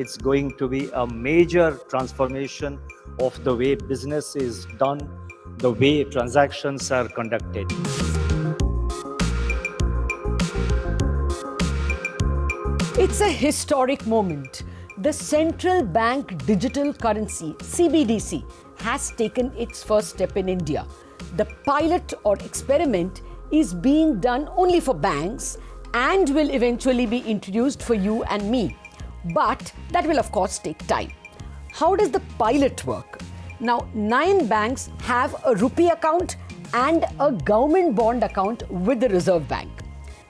It's going to be a major transformation of the way business is done, the way transactions are conducted. It's a historic moment. The central bank digital currency, CBDC, has taken its first step in India. The pilot or experiment is being done only for banks and will eventually be introduced for you and me. But that will of course take time. How does the pilot work? Now, 9 banks have a rupee account and a government bond account with the Reserve Bank.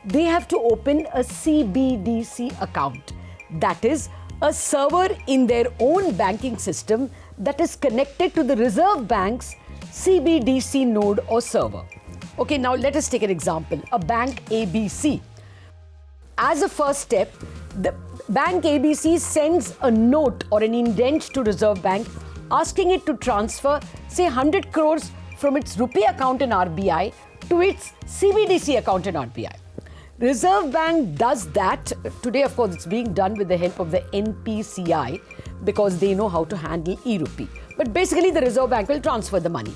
They have to open a CBDC account. That is, a server in their own banking system that is connected to the Reserve Bank's CBDC node or server. Okay, now let us take an example, a bank ABC. As a first step, the bank ABC sends a note or an indent to Reserve Bank asking it to transfer, say, 100 crores from its rupee account in RBI to its CBDC account in RBI. Reserve Bank does that. Today, of course, it's being done with the help of the NPCI because they know how to handle e-Rupee. But basically, the Reserve Bank will transfer the money.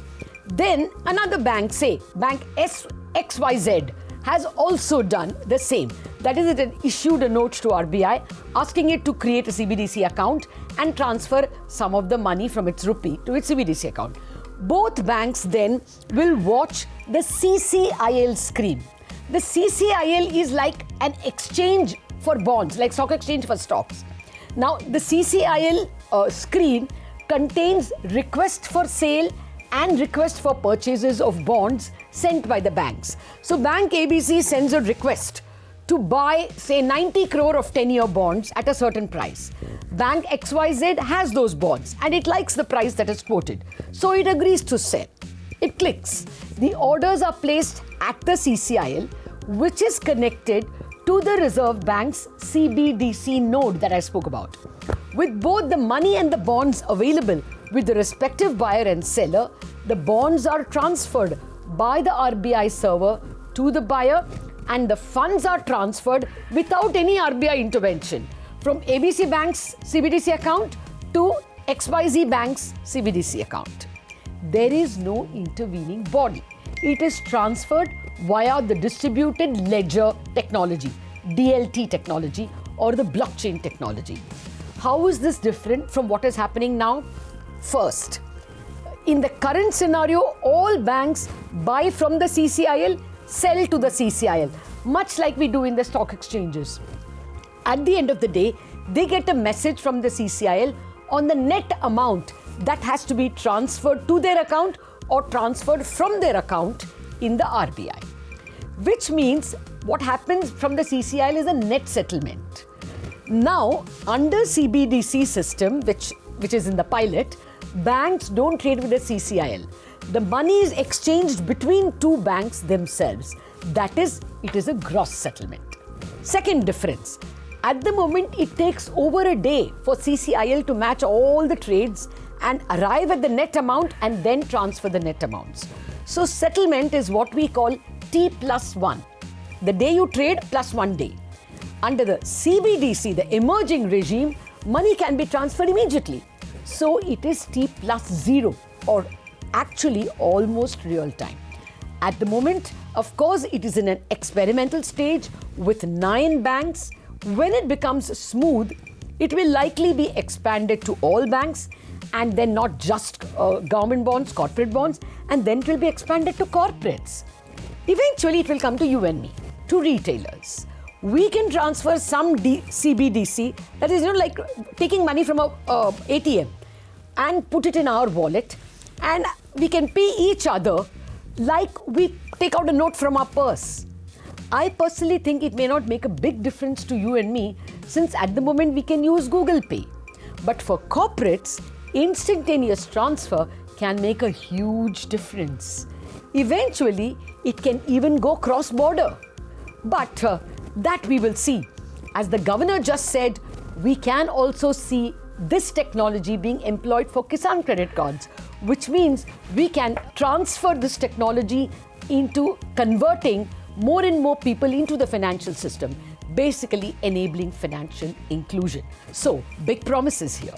Then another bank, say Bank XYZ, has also done the same. That is, it had issued a note to RBI asking it to create a CBDC account and transfer some of the money from its rupee to its CBDC account. Both banks then will watch the CCIL screen. The CCIL is like an exchange for bonds, like stock exchange for stocks. Now, the CCIL screen contains request for sale and request for purchases of bonds sent by the banks. So, Bank ABC sends a request to buy, say, 90 crore of 10-year bonds at a certain price. Bank XYZ has those bonds and it likes the price that is quoted. So, it agrees to sell. It clicks. The orders are placed at the CCIL, which is connected to the Reserve Bank's CBDC node that I spoke about. With both the money and the bonds available with the respective buyer and seller, the bonds are transferred by the RBI server to the buyer and the funds are transferred without any RBI intervention from ABC Bank's CBDC account to XYZ Bank's CBDC account. There is no intervening body. It is transferred via the distributed ledger technology, DLT technology, or the blockchain technology. How is this different from what is happening now? First, in the current scenario, all banks buy from the CCIL, sell to the CCIL, much like we do in the stock exchanges. At the end of the day, they get a message from the CCIL on the net amount that has to be transferred to their account or transferred from their account in the RBI. Which means what happens from the CCIL is a net settlement. Now, under CBDC system, which is in the pilot, banks don't trade with the CCIL. The money is exchanged between two banks themselves. That is, it is a gross settlement. Second difference, at the moment it takes over a day for CCIL to match all the trades and arrive at the net amount and then transfer the net amounts. So settlement is what we call T+1. The day you trade plus 1 day. Under the CBDC, the emerging regime, money can be transferred immediately. So it is T+0 or actually almost real time. At the moment, of course, it is in an experimental stage with 9 banks. When it becomes smooth, it will likely be expanded to all banks and then not just government bonds, corporate bonds, and then it will be expanded to corporates. Eventually, it will come to you and me, to retailers. We can transfer some CBDC, that is, like taking money from a ATM and put it in our wallet, and we can pay each other like we take out a note from our purse. I personally think it may not make a big difference to you and me, since at the moment we can use Google Pay. But for corporates, instantaneous transfer can make a huge difference. Eventually, it can even go cross-border. But that we will see. As the governor just said, we can also see this technology being employed for Kisan credit cards, which means we can transfer this technology into converting more and more people into the financial system. basically enabling financial inclusion. So, big promises here.